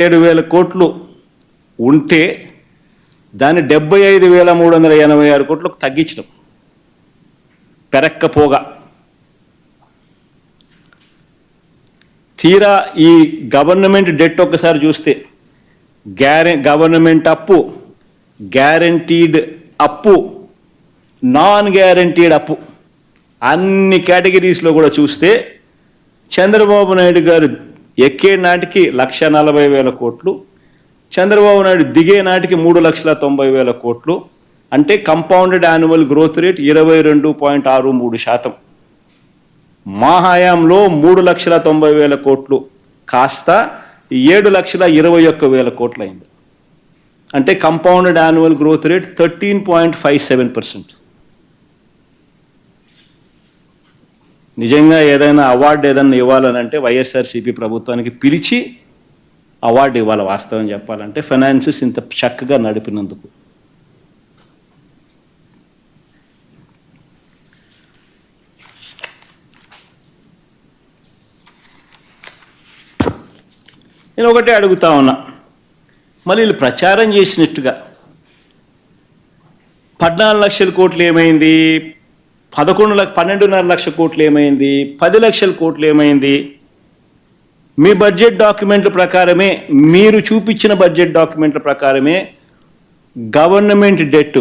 7,000 కోట్లు ఉంటే దాన్ని 75,386 కోట్లకు తగ్గించడం పెరక్కపోగా. తీరా ఈ గవర్నమెంట్ డెట్ ఒక్కసారి చూస్తే గవర్నమెంట్ అప్పు, గ్యారంటీడ్ అప్పు, నాన్ గ్యారంటీడ్ అప్పు అన్ని కేటగిరీస్లో కూడా చూస్తే చంద్రబాబు నాయుడు గారు ఎక్కే నాటికి 1,40,000 కోట్లు, చంద్రబాబు నాయుడు దిగే నాటికి 3,90,000 కోట్లు, అంటే కంపౌండెడ్ యాన్యువల్ గ్రోత్ రేట్ 22.63%. మా హయాంలో 3,90,000 కోట్లు కాస్త 7,21,000 కోట్లు అయింది. అంటే కంపౌండెడ్ యాన్యువల్ గ్రోత్ రేట్ 13.57%. నిజంగా ఏదైనా అవార్డు ఏదైనా ఇవ్వాలనంటే వైఎస్ఆర్సీపీ ప్రభుత్వానికి పిలిచి అవార్డు ఇవ్వాలి. వాస్తవం చెప్పాలంటే ఫైనాన్సెస్ ఇంత చక్కగా నడిపినందుకు. నేను ఒకటే అడుగుతా ఉన్నా, మళ్ళీ వీళ్ళు ప్రచారం చేసినట్టుగా 14 లక్షల కోట్లు ఏమైంది, 12.5 లక్షల కోట్లు ఏమైంది, 10 లక్షల కోట్లు ఏమైంది? మీ బడ్జెట్ డాక్యుమెంట్ల ప్రకారమే, మీరు చూపించిన బడ్జెట్ డాక్యుమెంట్ల ప్రకారమే గవర్నమెంట్ డెట్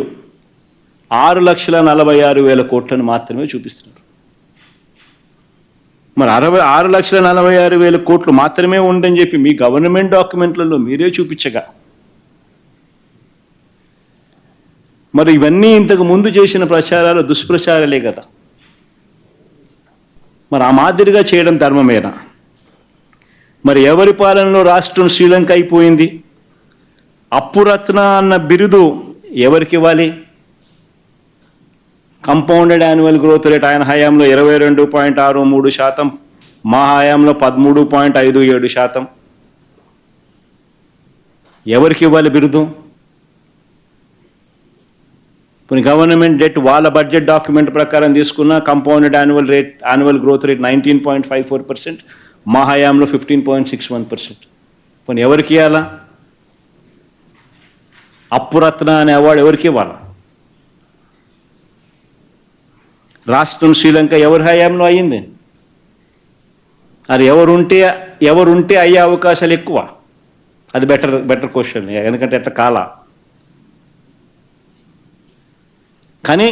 6,46,000 కోట్లను మాత్రమే చూపిస్తున్నారు. మరి 6,46,000 కోట్లు మాత్రమే ఉందని చెప్పి మీ గవర్నమెంట్ డాక్యుమెంట్లలో మీరే చూపించగా, మరి ఇవన్నీ ఇంతకు ముందు చేసిన ప్రచారాలు దుష్ప్రచారాలే కదా. మరి ఆ మాదిరిగా చేయడం ధర్మమేనా? మరి ఎవరి పాలనలో రాష్ట్రం శ్రీలంక అయిపోయింది? అప్పురత్న అన్న బిరుదు ఎవరికి ఇవ్వాలి? కంపౌండెడ్ యాన్యువల్ గ్రోత్ రేట్ ఆయన హయాంలో 22.63%, మా హయాంలో 13.57%. ఎవరికి ఇవ్వాలి బిరుదు? కొన్ని గవర్నమెంట్ డెట్ వాళ్ళ బడ్జెట్ డాక్యుమెంట్ ప్రకారం తీసుకున్న కంపౌండెడ్ యాన్యువల్ గ్రోత్ రేట్ 19.54%, మా హయాంలో 15.61%. కొన్ని ఎవరికి ఇవ్వాలా? అప్పురత్న అనే అవార్డు ఎవరికి ఇవ్వాలా? రాష్ట్రం శ్రీలంక ఎవరి హయాంలో అయ్యింది? అది ఎవరుంటే అయ్యే అవకాశాలు ఎక్కువ? అది బెటర్ క్వశ్చన్, ఎందుకంటే ఎట్లా కాలా. కానీ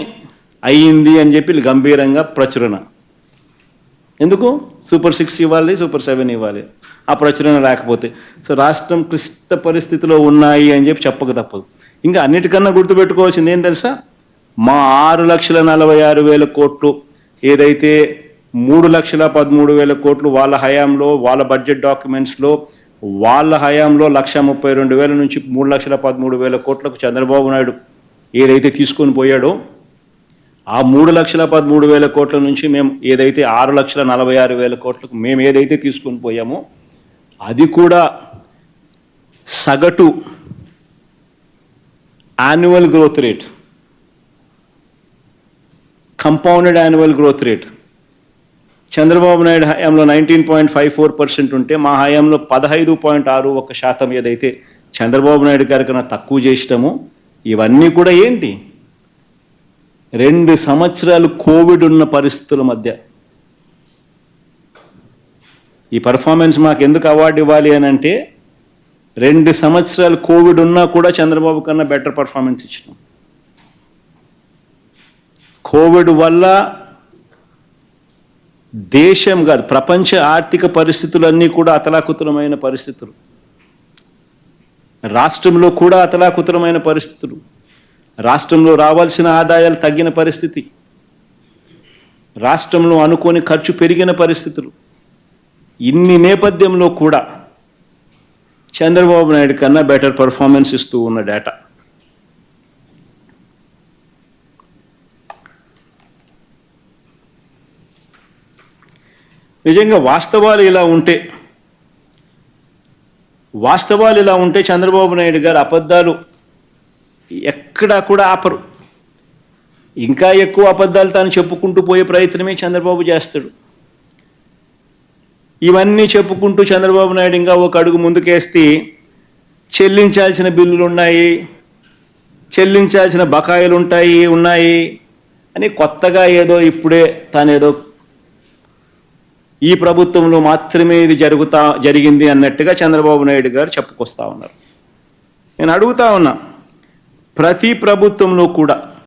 అయ్యింది అని చెప్పి గంభీరంగా ప్రచురణ. ఎందుకు? సూపర్ 6 ఇవ్వాలి, సూపర్ 7 ఇవ్వాలి. ఆ ప్రచురణ లేకపోతే సో రాష్ట్రం క్లిష్ట పరిస్థితిలో ఉన్నాయి అని చెప్పి చెప్పక తప్పదు. ఇంకా అన్నిటికన్నా గుర్తుపెట్టుకోవాల్సింది ఏం తెలుసా? మా 6,46,000 కోట్లు ఏదైతే 3,13,000 కోట్లు వాళ్ళ హయాంలో, వాళ్ళ బడ్జెట్ డాక్యుమెంట్స్లో వాళ్ళ హయాంలో 1,32,000 నుంచి 3,13,000 కోట్లకు చంద్రబాబు నాయుడు ఏదైతే తీసుకొని పోయాడో, ఆ 3,13,000 కోట్ల నుంచి మేము ఏదైతే 6,46,000 కోట్లకు మేము ఏదైతే తీసుకొని పోయామో అది కూడా సగటు annual growth rate, compounded annual growth rate Chandrababu Naidu హయాంలో 19.54% ఉంటే మా హయాంలో 15.61% ఏదైతే చంద్రబాబు నాయుడు గారి కన్నా తక్కువ చేసినామో, ఇవన్నీ కూడా ఏంటి? 2 సంవత్సరాలు కోవిడ్ ఉన్న పరిస్థితుల మధ్య ఈ పర్ఫార్మెన్స్ మాకు ఎందుకు అవార్డు ఇవ్వాలి అని అంటే, 2 సంవత్సరాలు కోవిడ్ ఉన్నా కూడా చంద్రబాబు కన్నా బెటర్ పర్ఫార్మెన్స్ ఇచ్చినాం. కోవిడ్ వల్ల దేశం కాదు ప్రపంచ ఆర్థిక పరిస్థితులన్నీ కూడా అతలాకుతలమైన పరిస్థితులు, రాష్ట్రంలో కూడా అతలాకుతలమైన పరిస్థితులు, రాష్ట్రంలో రావాల్సిన ఆదాయాలు తగ్గిన పరిస్థితి, రాష్ట్రంలో అనుకోని ఖర్చు పెరిగిన పరిస్థితులు. ఇన్ని నేపథ్యంలో కూడా చంద్రబాబు నాయుడు కన్నా బెటర్ పర్ఫార్మెన్స్ ఇస్తూ ఉన్న డేటా. నిజంగా వాస్తవాలు ఇలా ఉంటే చంద్రబాబు నాయుడు గారు అబద్ధాలు ఎక్కడా కూడా ఆపరు. ఇంకా ఎక్కువ అబద్ధాలు తాను చెప్పుకుంటూ పోయే ప్రయత్నమే చంద్రబాబు చేస్తాడు. ఇవన్నీ చెప్పుకుంటూ చంద్రబాబు నాయుడు ఇంకా ఒక అడుగు ముందుకేస్తే చెల్లించాల్సిన బిల్లులు ఉన్నాయి, చెల్లించాల్సిన బకాయిలు ఉన్నాయి అని కొత్తగా ఏదో ఇప్పుడే తానేదో ఈ ప్రభుత్వంలో మాత్రమే ఇది జరిగింది అన్నట్టుగా చంద్రబాబు నాయుడు గారు చెప్పుకొస్తా ఉన్నారు. నేను అడుగుతా ఉన్నా, ప్రతి ప్రభుత్వంలో కూడా